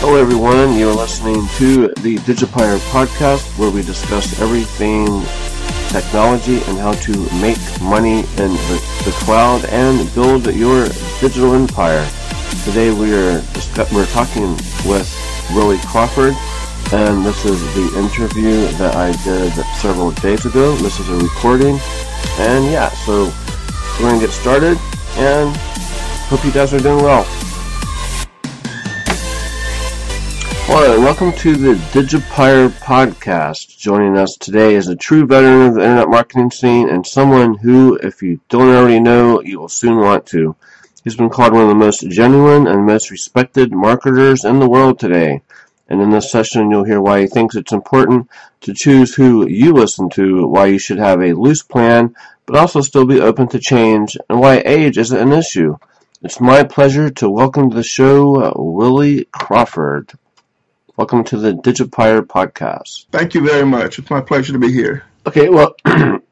Hello everyone, you're listening to the Digipire podcast where we discuss everything technology and how to make money in the cloud and build your digital empire. Today we're talking with Willie Crawford, and this is the interview that I did several days ago. This is a recording, and yeah, so we're going to get started and hope you guys are doing well. Hello, and welcome to the Digipire podcast. Joining us today is a true veteran of the internet marketing scene and someone who, if you don't already know, you will soon want to. He's been called one of the most genuine and most respected marketers in the world today. And in this session, you'll hear why he thinks it's important to choose who you listen to, why you should have a loose plan, but also still be open to change, and why age isn't an issue. It's my pleasure to welcome to the show Willie Crawford. Welcome to the Digipire podcast. Thank you very much. It's my pleasure to be here. Okay, well,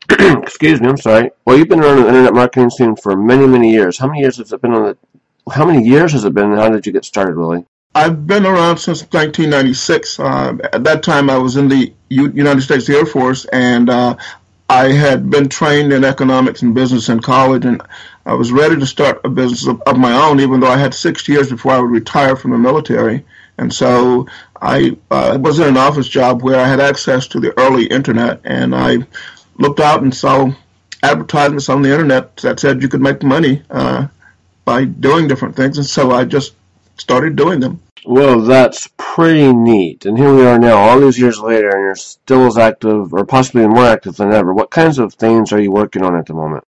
excuse me, I'm sorry. Well, you've been around the internet marketing scene for many, many years. How many years has it been and how did you get started, Willie? I've been around since 1996. At that time, I was in the United States Air Force, and I had been trained in economics and business in college, and I was ready to start a business of my own, even though I had 6 years before I would retire from the military. And so I was in an office job where I had access to the early internet, and I looked out and saw advertisements on the internet that said you could make money by doing different things, and so I just started doing them. Well, that's pretty neat. And here we are now, all these years later, and you're still as active, or possibly more active than ever. What kinds of things are you working on at the moment?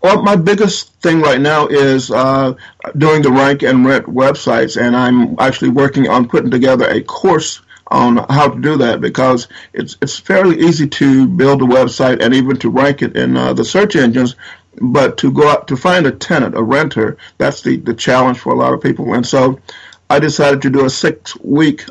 Well, my biggest thing right now is doing the rank and rent websites, and I'm actually working on putting together a course on how to do that, because it's fairly easy to build a website and even to rank it in the search engines, but to go out to find a tenant, a renter, that's the challenge for a lot of people. And so I decided to do a 6-week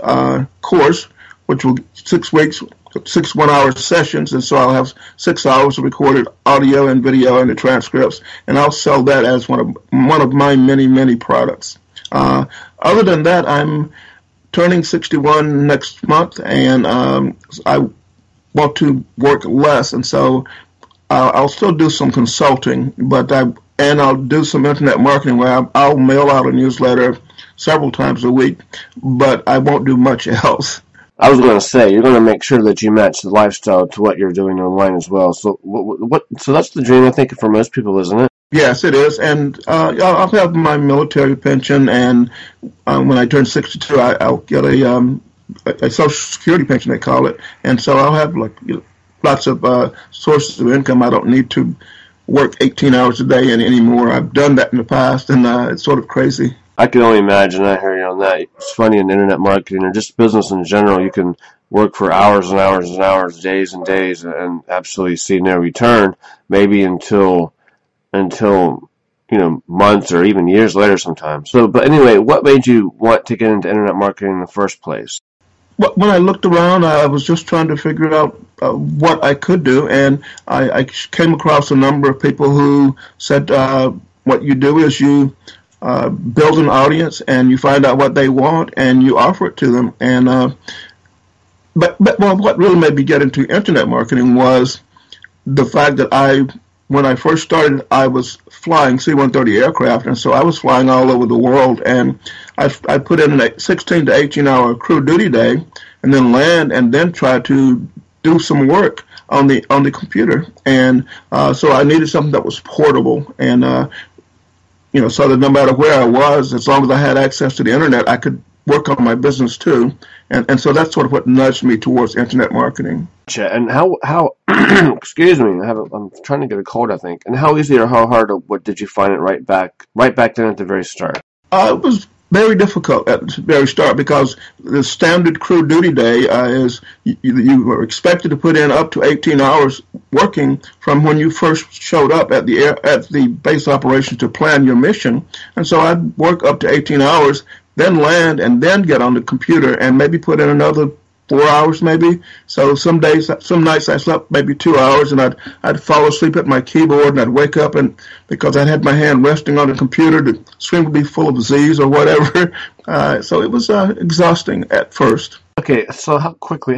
course, which will 6 weeks, 6 1-hour sessions, and so I'll have 6 hours of recorded audio and video and the transcripts, and I'll sell that as one of my many products. Other than that, I'm turning 61 next month, and I want to work less, and so I'll still do some consulting, but I'll do some internet marketing where I'll mail out a newsletter several times a week, but I won't do much else. I was going to say, you're going to make sure that you match the lifestyle to what you're doing online as well. So So that's the dream, I think, for most people, isn't it? Yes, it is. And I'll have my military pension, and when I turn 62, I'll get a Social Security pension, they call it. And so I'll have lots of sources of income. I don't need to work 18 hours a day anymore. I've done that in the past, and it's sort of crazy. I can only imagine. I hear you on that. It's funny, in internet marketing or just business in general, you can work for hours and hours and hours, days and days, and absolutely see no return, maybe until months or even years later sometimes. So, but anyway, what made you want to get into internet marketing in the first place? When I looked around, I was just trying to figure out what I could do, and I came across a number of people who said, what you do is you build an audience, and you find out what they want, and you offer it to them. And but what really made me get into internet marketing was the fact that when I first started, I was flying C-130 aircraft, and so I was flying all over the world, and I put in a 16 to 18-hour crew duty day, and then land, and then try to do some work on the computer. And so I needed something that was portable, and so that no matter where I was, as long as I had access to the internet, I could work on my business too. And so that's sort of what nudged me towards internet marketing. And how excuse me, I'm trying to get a cold, I think. And how easy or how hard, what did you find it right back then at the very start? It was very difficult at the very start, because the standard crew duty day is you were expected to put in up to 18 hours working from when you first showed up at the base operations to plan your mission. And so I'd work up to 18 hours, then land, and then get on the computer and maybe put in another 4 hours maybe. So some days, some nights I slept maybe 2 hours, and I'd fall asleep at my keyboard, and I'd wake up, and because I'd had my hand resting on the computer, the screen would be full of Z's or whatever. So it was exhausting at first. Okay, so how quickly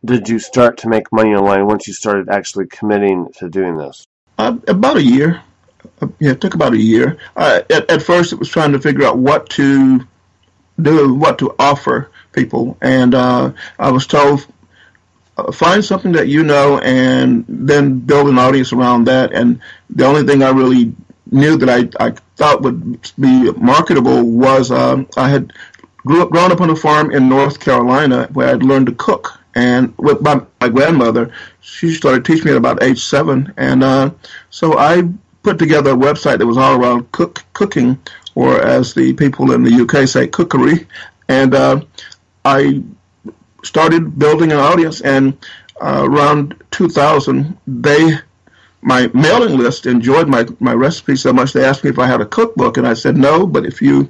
did you start to make money online once you started actually committing to doing this? About a year. Yeah, it took about a year. At first, it was trying to figure out what to do, what to offer people, and I was told, find something that you know, and then build an audience around that. And the only thing I really knew that I thought would be marketable was I had grown up on a farm in North Carolina where I'd learned to cook. And with my grandmother, she started teaching me at about age 7. And so I put together a website that was all around cooking, or as the people in the UK say, cookery. And I started building an audience, and around 2000, my mailing list enjoyed my recipes so much they asked me if I had a cookbook, and I said no, but if you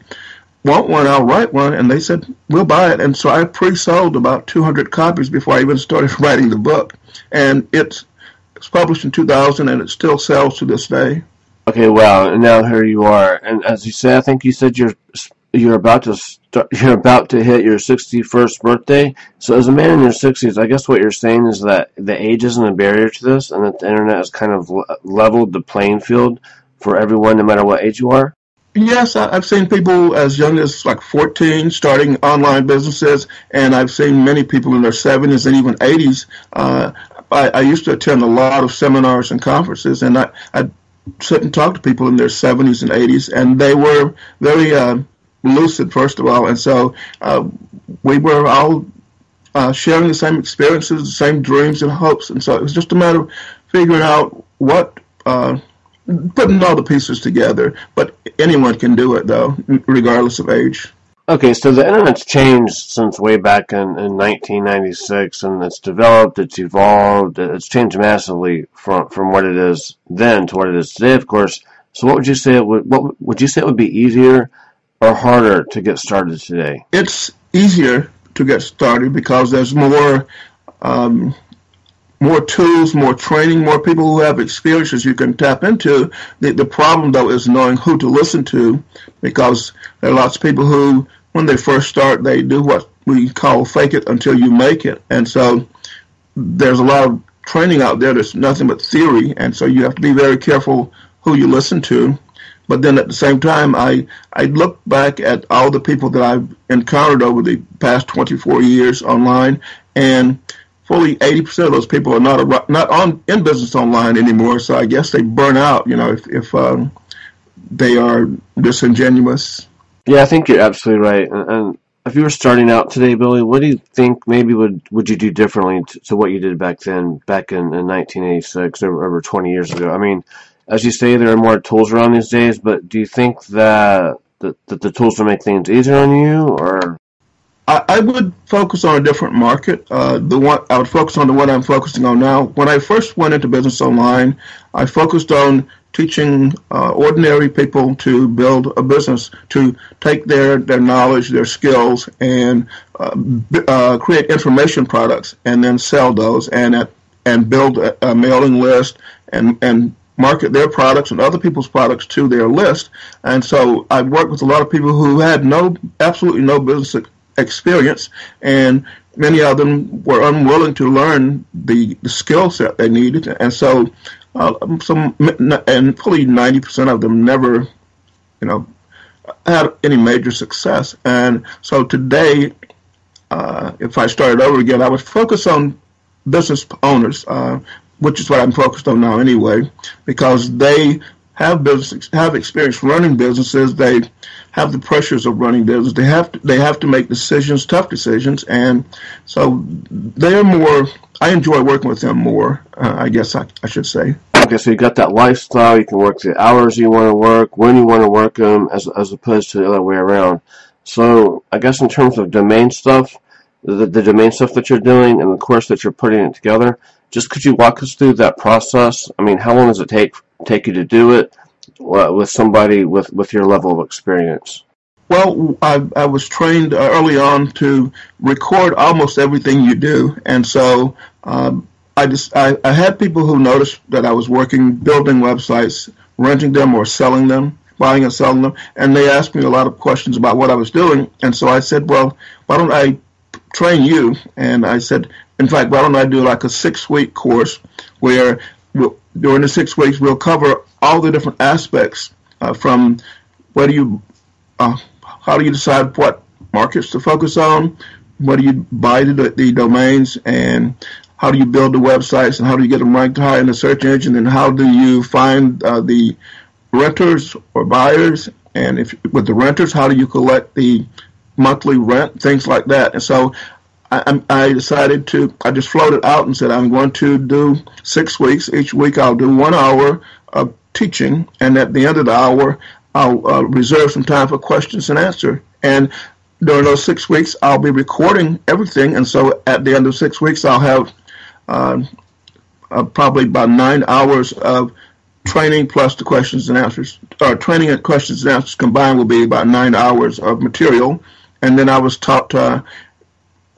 want one, I'll write one. And they said, we'll buy it. And so I pre-sold about 200 copies before I even started writing the book. And it's published in 2000, and it still sells to this day. Okay, wow, and now here you are, and as you said, I think you said you're about to hit your 61st birthday. So as a man in your 60s, I guess what you're saying is that the age isn't a barrier to this, and that the internet has kind of leveled the playing field for everyone, no matter what age you are. Yes, I've seen people as young as like 14 starting online businesses, and I've seen many people in their 70s and even 80s. I used to attend a lot of seminars and conferences, and I'd sit and talk to people in their 70s and 80s, and they were very lucid, first of all. And so we were all sharing the same experiences, the same dreams and hopes. And so it was just a matter of figuring out putting all the pieces together. But anyone can do it, though, regardless of age. Okay, so the internet's changed since way back in 1996, and it's developed, it's evolved, it's changed massively from what it is then to what it is today, of course. So what would you say it would be easier or harder to get started today? It's easier to get started because there's more tools, more training, more people who have experiences you can tap into. The problem, though, is knowing who to listen to, because there are lots of people who, when they first start, they do what we call fake it until you make it. And so there's a lot of training out there that's nothing but theory, and so you have to be very careful who you listen to. But then at the same time, I look back at all the people that I've encountered over the past 24 years online, and fully 80% of those people are not in business online anymore. So I guess they burn out, if they are disingenuous. Yeah, I think you're absolutely right. And if you were starting out today, Billy, what do you think maybe would you do differently to what you did back then, back in 1986, over 20 years ago? I mean, as you say, there are more tools around these days, but do you think that the tools will make things easier on you, or? I would focus on a different market. I would focus on the one I'm focusing on now. When I first went into business online, I focused on teaching ordinary people to build a business, to take their knowledge, their skills, and create information products, and then sell those, and build a mailing list, and market their products and other people's products to their list. And so I worked with a lot of people who had absolutely no business experience, and many of them were unwilling to learn the skill set they needed. And so and fully 90% of them never had any major success. And so today, if I started over again, I would focus on business owners, which is what I'm focused on now anyway, because they have experience running businesses. They have the pressures of running business. They have to make decisions, tough decisions, and so they're more. I enjoy working with them more. I guess I should say. Okay, so you got that lifestyle. You can work the hours you want to work, when you want to work them, as opposed to the other way around. So I guess in terms of domain stuff, the domain stuff that you're doing and the course that you're putting it together, just could you walk us through that process? I mean, how long does it take you to do it with somebody with your level of experience? Well, I was trained early on to record almost everything you do, and so I had people who noticed that I was working building websites, renting them or selling them, buying and selling them, and they asked me a lot of questions about what I was doing, and so I said, well, why don't I train you? And I said, in fact, why don't I do like a 6-week course where during the 6 weeks we'll cover all the different aspects from where do you how do you decide what markets to focus on? What do you buy the domains, and how do you build the websites, and how do you get them ranked high in the search engine, and how do you find the renters or buyers, and if with the renters, how do you collect the monthly rent, things like that. And so I decided I just floated out and said I'm going to do 6 weeks. Each week I'll do 1 hour of teaching, and at the end of the hour I'll reserve some time for questions and answer. And during those 6 weeks, I'll be recording everything. And so at the end of 6 weeks, I'll have probably about 9 hours of training plus the questions and answers. Training and questions and answers combined will be about 9 hours of material. And then I was taught, well,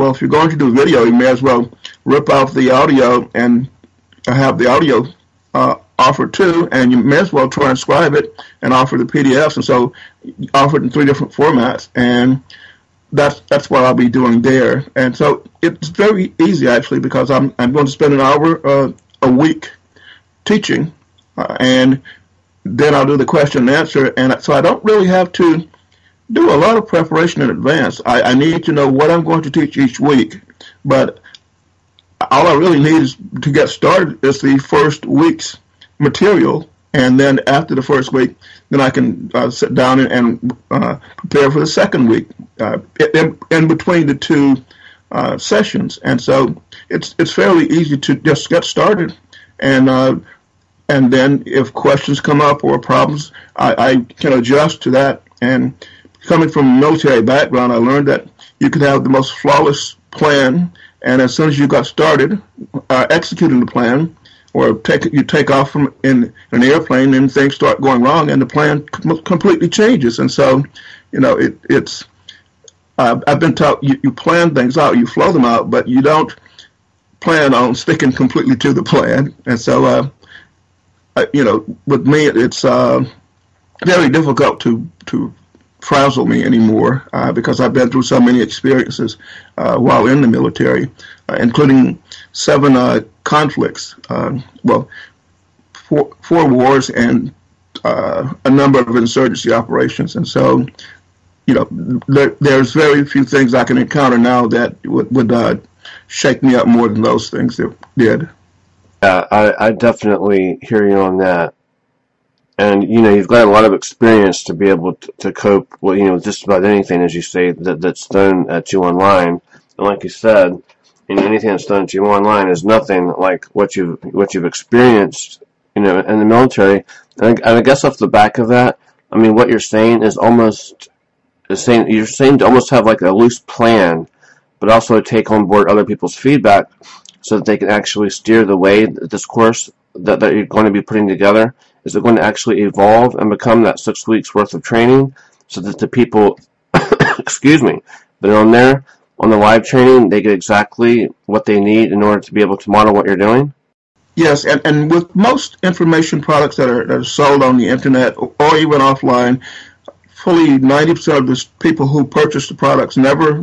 if you're going to do video, you may as well rip off the audio and have the audio offer too, and you may as well transcribe it and offer the PDFs, and so offer it in 3 different formats, and that's what I'll be doing there. And so it's very easy actually, because I'm going to spend an hour a week teaching, and then I'll do the question and answer, and so I don't really have to do a lot of preparation in advance. I need to know what I'm going to teach each week, but all I really need is to get started is the first week's material, and then after the first week, then I can sit down and prepare for the second week in between the 2 sessions. And so it's fairly easy to just get started, and then if questions come up or problems, I can adjust to that. And coming from a military background, I learned that you could have the most flawless plan, and as soon as you got started executing the plan, or you take off from in an airplane and things start going wrong, and the plan completely changes. And so, it's I've been taught you plan things out, you flow them out, but you don't plan on sticking completely to the plan. And so, with me, it's very difficult to frazzle me anymore because I've been through so many experiences while in the military, including 7 conflicts, 4 wars, and a number of insurgency operations. And so, there's very few things I can encounter now that would shake me up more than those things that did. Yeah, I definitely hear you on that. And, you've got a lot of experience to be able to cope with, just about anything, as you say, that's thrown at you online. And like you said, anything that's thrown at you online is nothing like what you've experienced, in the military. And I guess off the back of that, what you're saying is you're saying to almost have like a loose plan, but also take on board other people's feedback so that they can actually steer the way that this course that you're going to be putting together is it going to actually evolve and become that 6 weeks worth of training, so that the people, excuse me, that are on there on the live training, they get exactly what they need in order to be able to model what you're doing? Yes, and with most information products that are sold on the internet or even offline, fully 90% of the people who purchase the products never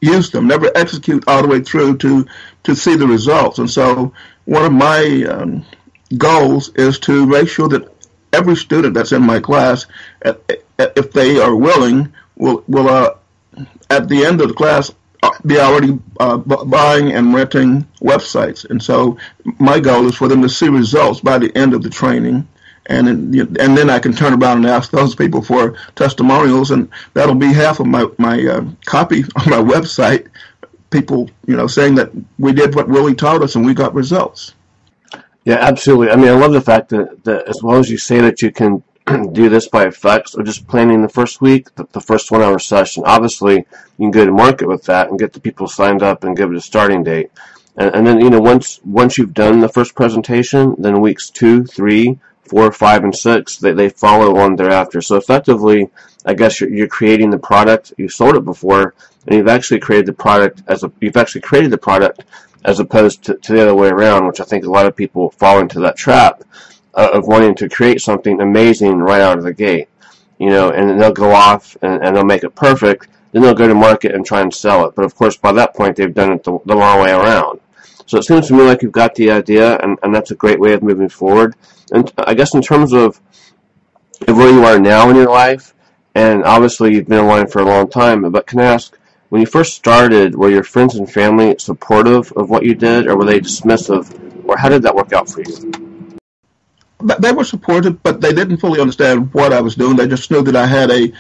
use them, never execute all the way through to see the results. And so one of my goals is to make sure that every student that's in my class, if they are willing, will at the end of the class be already buying and renting websites. And so my goal is for them to see results by the end of the training. And then I can turn around and ask those people for testimonials, and that'll be half of my copy on my website. People, saying that we did what Willie taught us and we got results. Yeah, absolutely. I love the fact that as well as you say that you can do this by effects or just planning the first week, the first 1 hour session, obviously you can go to market with that and get the people signed up and give it a starting date. And then, once you've done the first presentation, then weeks 2, 3, 4, 5, and 6, they follow on thereafter. So effectively, I guess you're creating the product. You sold it before, and you've actually created the product as opposed to the other way around, which I think a lot of people fall into that trap of wanting to create something amazing right out of the gate. And then they'll go off and they'll make it perfect. Then they'll go to market and try and sell it. But of course, by that point, they've done it the long way around. So it seems to me like you've got the idea, and that's a great way of moving forward. And I guess in terms of where you are now in your life, and obviously you've been online for a long time, but can I ask, when you first started, were your friends and family supportive of what you did, or were they dismissive, or how did that work out for you? They were supportive, but they didn't fully understand what I was doing. They just knew that I had a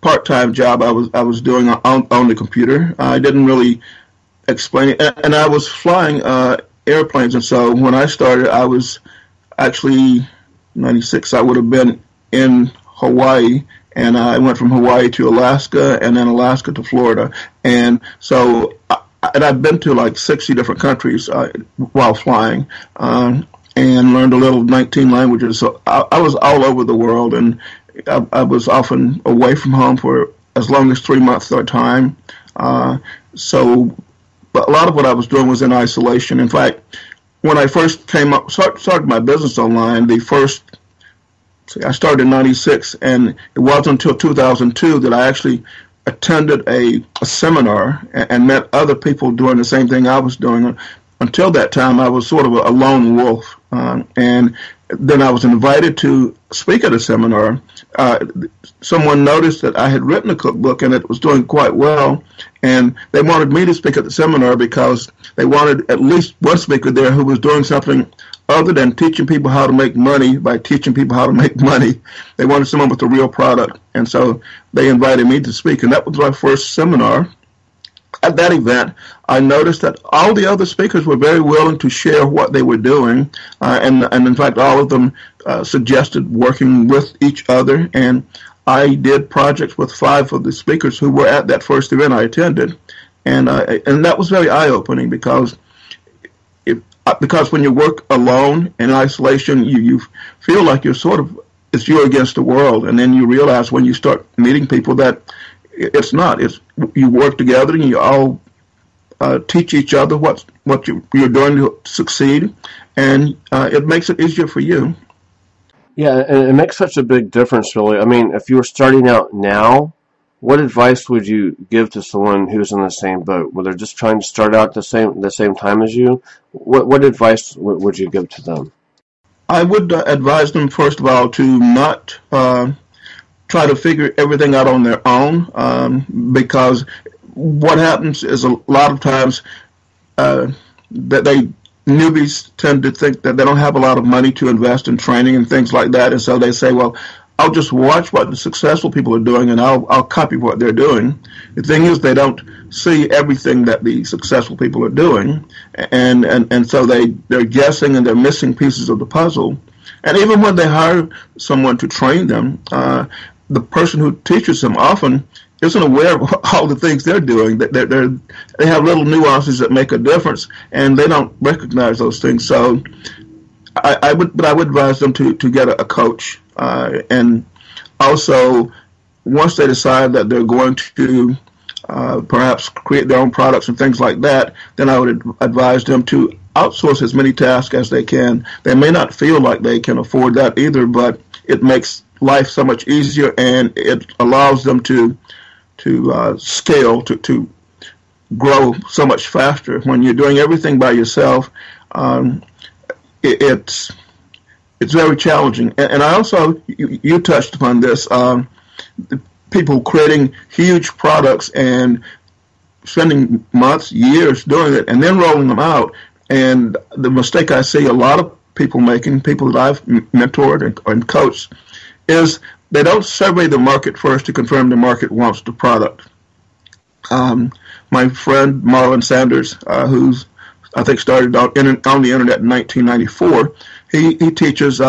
part-time job I was doing on the computer. I didn't really explain it, and I was flying airplanes, and so when I started, I was actually 96. I would have been in Hawaii, and I went from Hawaii to Alaska, and then Alaska to Florida, and so I've been to like 60 different countries while flying. And learned a little 19 languages. So I was all over the world, and I was often away from home for as long as 3 months at a time. But a lot of what I was doing was in isolation. In fact, when I first started my business online, I started in 96, and it wasn't until 2002 that I actually attended a seminar and met other people doing the same thing I was doing. Until that time, I was sort of a lone wolf, and then I was invited to speak at a seminar. Someone noticed that I had written a cookbook, and it was doing quite well, and they wanted me to speak at the seminar because they wanted at least one speaker there who was doing something other than teaching people how to make money by teaching people how to make money. They wanted someone with a real product, and so they invited me to speak, and that was my first seminar. At that event, I noticed that all the other speakers were very willing to share what they were doing, and in fact, all of them suggested working with each other, and I did projects with 5 of the speakers who were at that first event I attended, and that was very eye-opening because when you work alone in isolation, you feel like it's you against the world, and then you realize when you start meeting people that it's not. You work together and you all teach each other what you're doing to succeed, and it makes it easier for you. Yeah, and it makes such a big difference, really. I mean, if you were starting out now, what advice would you give to someone who's in the same boat, where they're just trying to start out the same time as you? What advice would you give to them? I would advise them, first of all, to not try to figure everything out on their own, because what happens is a lot of times that newbies tend to think that they don't have a lot of money to invest in training and things like that, and so they say, well, I'll just watch what the successful people are doing and I'll copy what they're doing. The thing is, they don't see everything that the successful people are doing, and so they're guessing and they're missing pieces of the puzzle. And even when they hire someone to train them, the person who teaches them often isn't aware of all the things they're doing. They have little nuances that make a difference, and they don't recognize those things. So I would advise them to get a coach, and also once they decide that they're going to perhaps create their own products and things like that, then I would advise them to outsource as many tasks as they can. They may not feel like they can afford that either, but it makes life so much easier, and it allows them to scale, to grow so much faster. When you're doing everything by yourself, it's very challenging. And I also, you touched upon this, people creating huge products and spending months, years doing it, and then rolling them out. And the mistake I see a lot of people making, people that I've mentored and coached, is they don't survey the market first to confirm the market wants the product. My friend Marlon Sanders, who's I think started on the internet in 1994, he teaches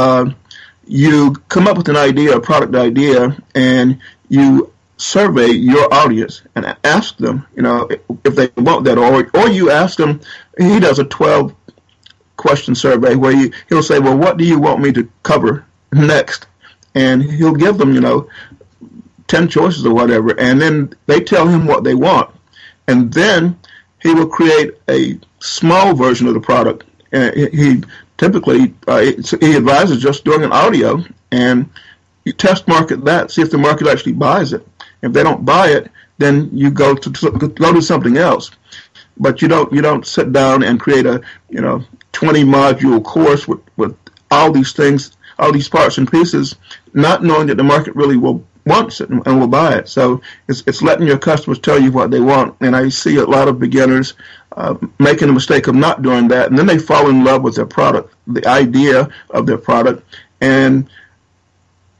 you come up with an idea, a product idea, and you survey your audience and ask them, if they want that, or you ask them. He does a 12 question survey where he'll say, well, what do you want me to cover next? And he'll give them, 10 choices or whatever, and then they tell him what they want. And then he will create a small version of the product. He typically, he advises just doing an audio, and you test market that, see if the market actually buys it. If they don't buy it, then you go to something else. But you don't sit down and create a 20 module course with all these things, all these parts and pieces, not knowing that the market really wants it and will buy it. So it's letting your customers tell you what they want. And I see a lot of beginners making the mistake of not doing that, and then they fall in love with their product, the idea of their product, and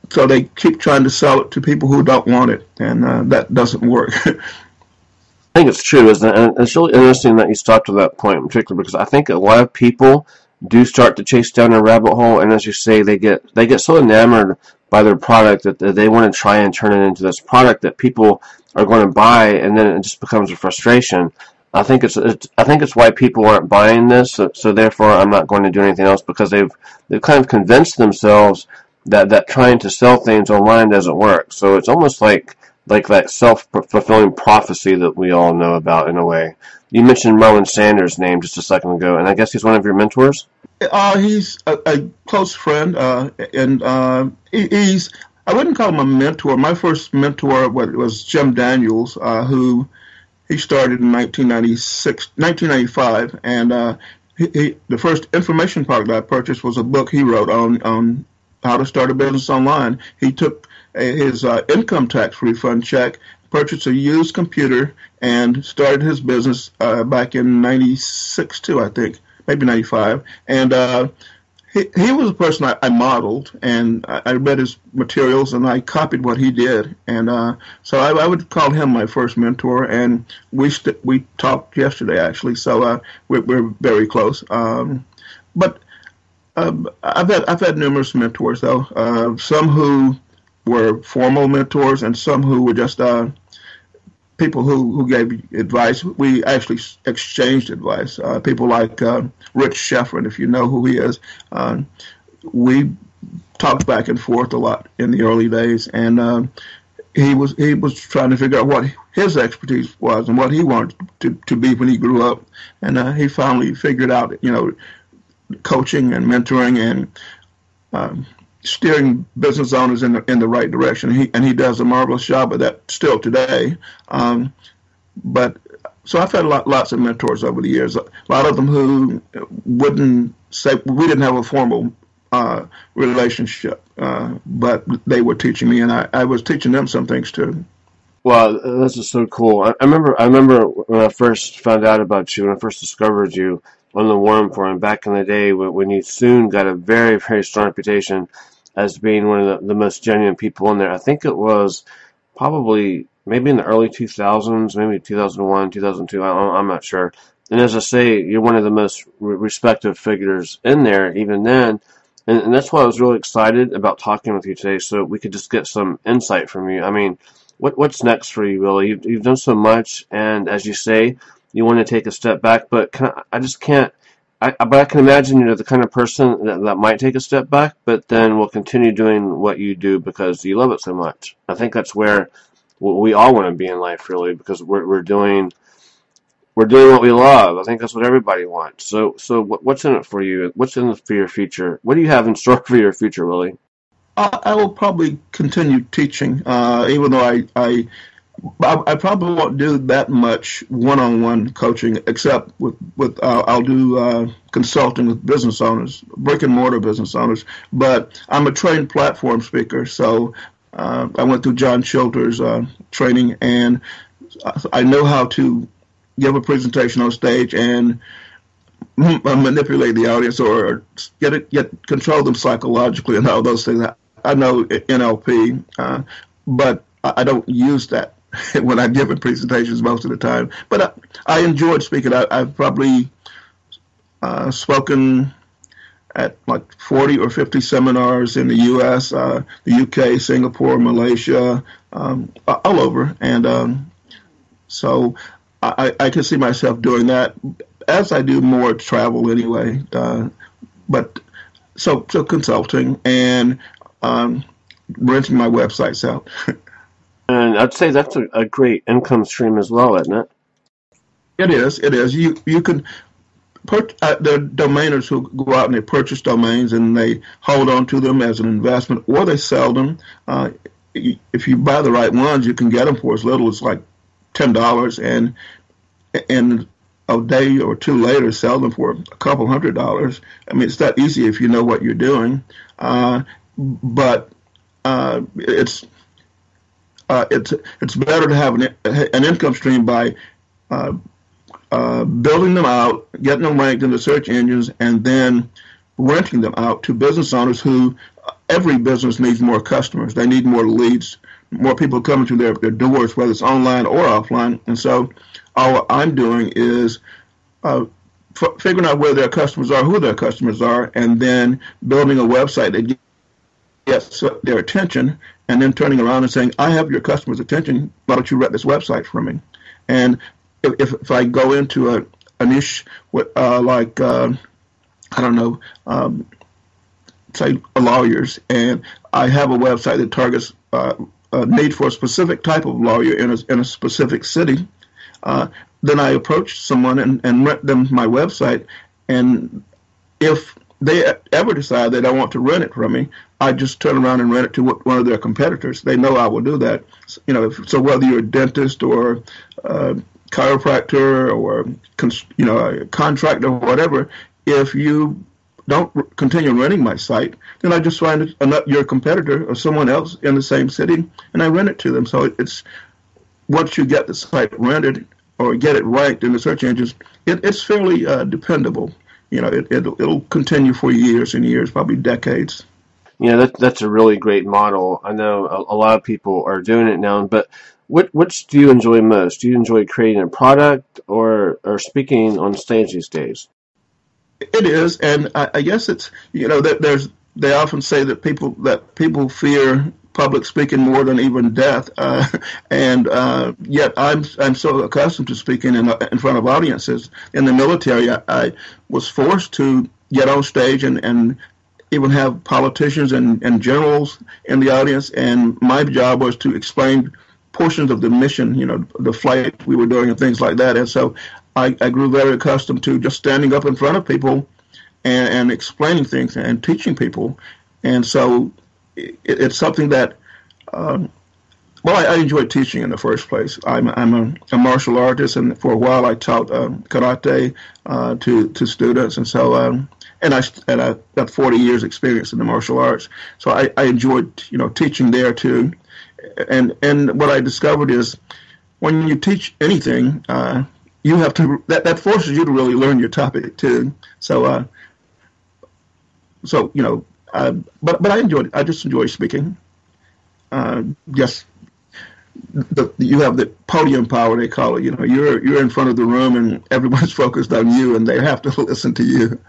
so they keep trying to sell it to people who don't want it, and that doesn't work. I think it's true, isn't it? And it's really interesting that you stopped at that point in particular, because I think a lot of people do start to chase down a rabbit hole, and as you say, they get so enamored by their product that they want to try and turn it into this product that people are going to buy, and then it just becomes a frustration. I think it's why people aren't buying this, so therefore I'm not going to do anything else, because they've kind of convinced themselves that trying to sell things online doesn't work. So it's almost like that self-fulfilling prophecy that we all know about in a way. You mentioned Merlin Sanders' name just a second ago, and I guess he's one of your mentors? He's a close friend, and he's, I wouldn't call him a mentor. My first mentor was Jim Daniels, who he started in 1995, and the first information product I purchased was a book he wrote on how to start a business online. He took his income tax refund check, purchased a used computer, and started his business back in 96 too, I think, maybe 95. And he was a person I modeled, and I read his materials, and I copied what he did. And so I would call him my first mentor, and we talked yesterday, actually, so we're very close. But I've had numerous mentors, though, some who were formal mentors and some who were just people who gave advice. We actually exchanged advice. People like Rich Sheffrin, if you know who he is. We talked back and forth a lot in the early days, and he was trying to figure out what his expertise was and what he wanted to be when he grew up. And he finally figured out, coaching and mentoring and steering business owners in the right direction. He does a marvelous job of that still today. But so I've had lots of mentors over the years. A lot of them who wouldn't say, we didn't have a formal relationship, but they were teaching me, and I was teaching them some things too. Wow, this is so cool. I remember when I first found out about you, when I first discovered you on the Worm Forum back in the day, when you soon got a very, very strong reputation as being one of the most genuine people in there. I think it was probably maybe in the early 2000s, maybe 2001, 2002, I'm not sure. And as I say, you're one of the most respected figures in there even then. And that's why I was really excited about talking with you today, so we could just get some insight from you. I mean, what's next for you, Willie? You've done so much, and as you say, you want to take a step back, but I can imagine you're the kind of person that might take a step back, but then will continue doing what you do because you love it so much. I think that's where we all want to be in life, really, because we're doing what we love. I think that's what everybody wants. So what's in it for you? What's in it for your future? What do you have in store for your future, Willie? I will probably continue teaching, even though I probably won't do that much one-on-one coaching, except I'll do consulting with business owners, brick-and-mortar business owners. But I'm a trained platform speaker, so I went through John Chilter's training, and I know how to give a presentation on stage and manipulate the audience or control them psychologically and all those things. I know NLP, but I don't use that when I'm giving presentations most of the time. But I enjoyed speaking. I've probably spoken at like 40 or 50 seminars in the U.S., the U.K., Singapore, Malaysia, all over. And so I can see myself doing that. as I do more travel anyway, but so consulting and renting my websites out. And I'd say that's a great income stream as well, isn't it? It is. It is. You can there are domainers who go out and they purchase domains and they hold on to them as an investment, or they sell them. If you buy the right ones, you can get them for as little as like $10, and a day or two later sell them for a couple $100. I mean, it's that easy if you know what you're doing. But it's better to have an income stream by building them out, getting them ranked in the search engines, and then renting them out to business owners who every business needs more customers. They need more leads, more people coming to their doors, whether it's online or offline. And so all I'm doing is figuring out where their customers are, who their customers are, and then building a website that gets their attention, and then turning around and saying, I have your customers' attention, why don't you rent this website for me? And if I go into a niche like, I don't know, say lawyers, and I have a website that targets a need for a specific type of lawyer in a specific city, then I approach someone and rent them my website. And if they ever decide they don't want to rent it from me, I just turn around and rent it to one of their competitors. They know I will do that. So whether you're a dentist or chiropractor or a contractor or whatever, if you don't continue renting my site, then I just find your competitor or someone else in the same city, and I rent it to them. So it's once you get the site rented or get it ranked in the search engines, it's fairly dependable. It'll continue for years and years, probably decades. Yeah, that's a really great model. I know a lot of people are doing it now, but which do you enjoy most? Do you enjoy creating a product or speaking on stage these days? It is, and I guess it's that they often say that people fear public speaking more than even death, and yet I'm so accustomed to speaking in front of audiences. In the military, I was forced to get on stage and even have politicians and generals in the audience, and my job was to explain portions of the mission, the flight we were doing and things like that. And so I grew very accustomed to just standing up in front of people and explaining things and teaching people. And so it's something that, I enjoy teaching in the first place. I'm a martial artist, and for a while I taught karate to students. And so, and I got 40 years experience in the martial arts. So I enjoyed, teaching there too. And what I discovered is when you teach anything, you have to that forces you to really learn your topic too. So but I enjoyed it. I just enjoy speaking. Yes, you have the podium power, they call it. You're in front of the room and everyone's focused on you, and they have to listen to you.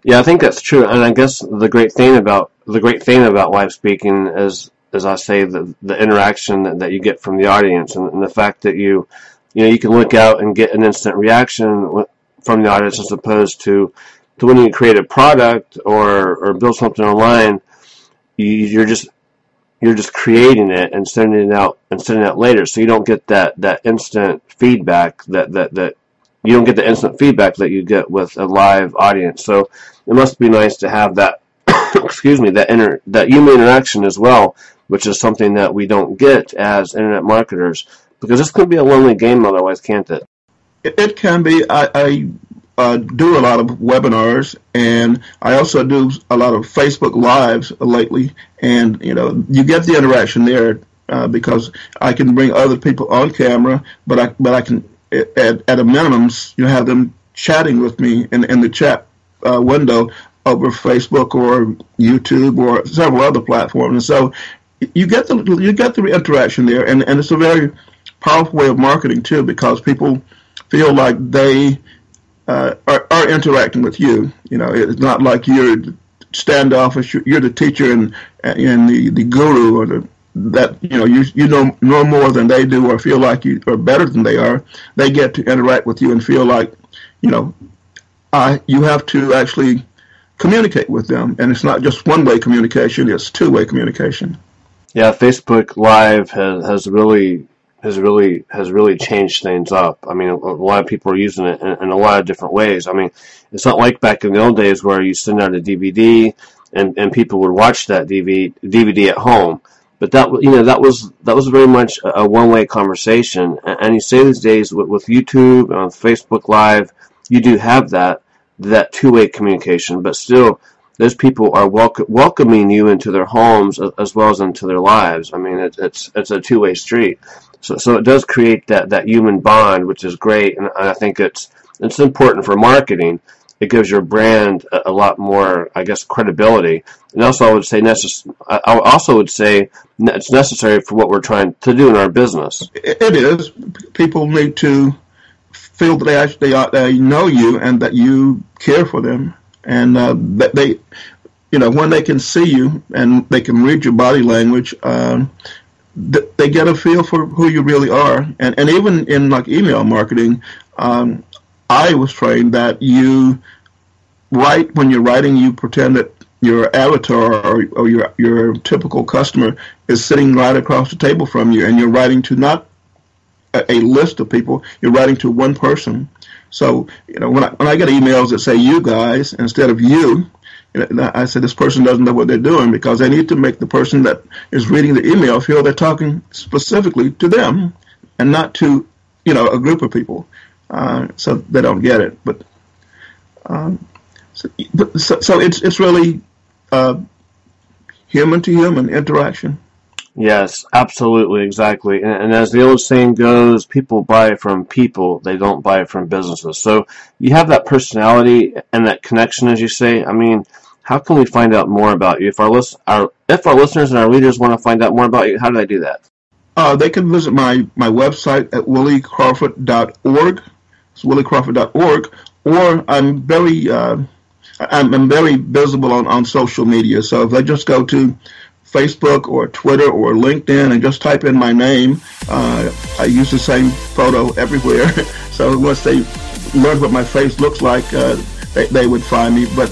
Yeah, I think that's true. And I guess the great thing about live speaking is, as I say, the interaction that you get from the audience, and the fact that you can look out and get an instant reaction from the audience, as opposed to when you create a product or build something online, you're just creating it and sending it out later. So you don't get that instant feedback that you don't get the instant feedback that you get with a live audience. So it must be nice to have that excuse me, that human interaction as well, which is something that we don't get as internet marketers, because this could be a lonely game otherwise, can't it? It can be. I do a lot of webinars, and I also do a lot of Facebook Lives lately, and you get the interaction there because I can bring other people on camera, but I can at a minimum have them chatting with me in the chat window over Facebook or YouTube or several other platforms, and so you get the interaction there, and it's a very powerful way of marketing too, because people feel like they are interacting with you. It's not like you're standoffish. You're the teacher and the guru, or you know more than they do, or feel like you are better than they are. They get to interact with you and feel like you have to actually communicate with them, and it's not just one-way communication; it's two-way communication. Yeah, Facebook Live has really changed things up. I mean, a lot of people are using it in a lot of different ways. I mean, it's not like back in the old days where you send out a DVD and people would watch that DVD at home. But that was very much a one-way conversation. And you say these days with YouTube and on Facebook Live, you do have that two-way communication, but still those people are welcoming you into their homes as well as into their lives. I mean, it's a two-way street. So it does create that human bond, which is great, and I think it's important for marketing. It gives your brand a lot more, I guess, credibility. And also, I would say it's necessary for what we're trying to do in our business. It is. People need to feel that they know you and that you care for them, and that they, when they can see you and they can read your body language, they get a feel for who you really are. And even in like email marketing, I was trained that when you're writing, you pretend that your avatar or your typical customer is sitting right across the table from you, and you're writing to not a list of people, you're writing to one person. So, when I get emails that say "you guys" instead of "you," I said this person doesn't know what they're doing, because they need to make the person that is reading the email feel they're talking specifically to them and not to, a group of people, so they don't get it. But so it's really human to human interaction. Yes, absolutely, exactly. And as the old saying goes, people buy from people, they don't buy from businesses. So you have that personality and that connection, as you say. I mean, how can we find out more about you? If our listeners and our readers want to find out more about you, how do they do that? They can visit my website at williecrawford.org. It's williecrawford.org. Or I'm very visible on social media. So if they just go to Facebook or Twitter or LinkedIn and just type in my name, I use the same photo everywhere. So once they learn what my face looks like, they would find me. But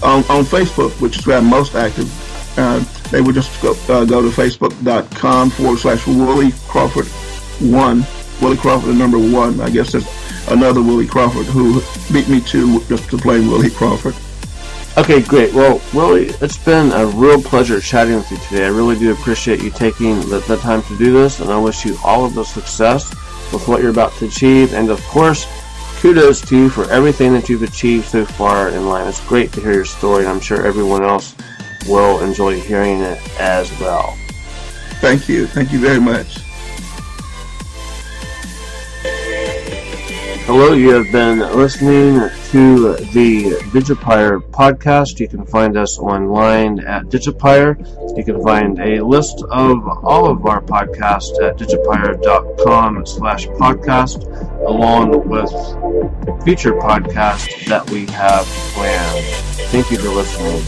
on Facebook, which is where I'm most active, they would just go to facebook.com/Willie Crawford 1. Willie Crawford, the number 1. I guess there's another Willie Crawford who beat me to just to plain Willie Crawford. Okay, great. Well, Willie, it's been a real pleasure chatting with you today. I really do appreciate you taking the time to do this, and I wish you all of the success with what you're about to achieve. And, of course, kudos to you for everything that you've achieved so far in life. It's great to hear your story, and I'm sure everyone else will enjoy hearing it as well. Thank you. Thank you very much. Hello, you have been listening to the Digipire podcast. You can find us online at Digipire. You can find a list of all of our podcasts at digipire.com/podcast, along with future podcasts that we have planned. Thank you for listening.